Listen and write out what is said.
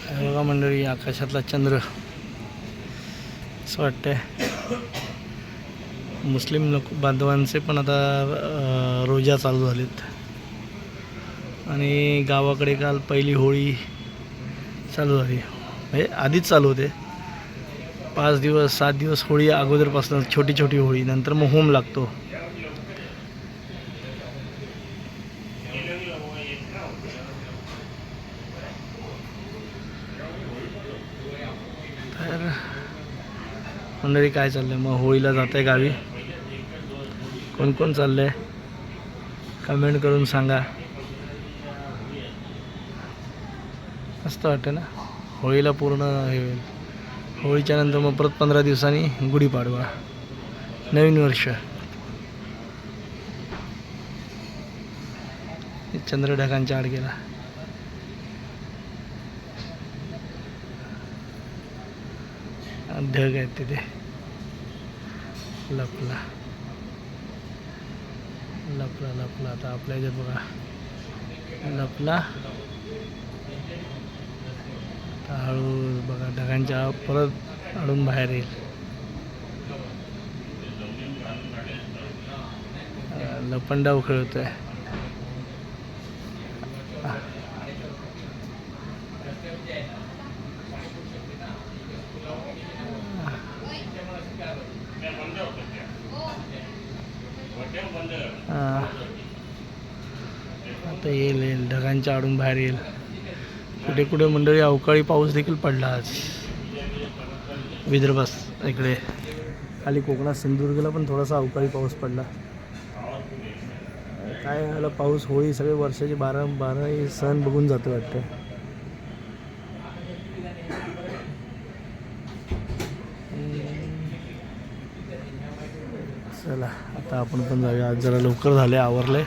हे बघा मंडळी, आकाशातला चंद्र असं वाटतंय. मुस्लिम लोक बांधवांचे पण आता रोजा चालू झालेत आणि गावाकडे काल पहिली होळी चालू झाली. म्हणजे आधीच चालू होते, 5 दिवस 7 दिवस होळी अगोदरपासून छोटी छोटी होळी, नंतर मग होम लागतो. तर मंडळी काय चाललंय मग? होळीला जात आहे गावी? कोण कोण चाललंय कमेंट करून सांगा. मस्त वाटतं ना होळीला. पूर्ण हे होईल. होळीच्या नंतर मग परत 15 दिवसांनी गुढीपाडवा, नवीन वर्ष. चंद्र ढगांच्या आड गेला. ढग आहेत तिथे. लपला लपला लपला आता आपल्या इथे बघा. लपला आता हळू बघा, ढगांच्या परत अडून बाहेर येईल. लपंडाव खेळतोय. आता येईल ढगांच्या आडून बाहेर येईल. कुठे कुठे मंडळी अवकाळी पाऊस देखील पडला आज विदर्भात. इकडे खाली कोकणात सिंधुदुर्गला पण थोडासा अवकाळी पाऊस पडला. काय झालं, पाऊस होळी सगळे वर्षाचे 12 सण बघून जातं वाटतं. चला आता आपण पण जाऊया. आज जरा लवकर झाले, आवरले.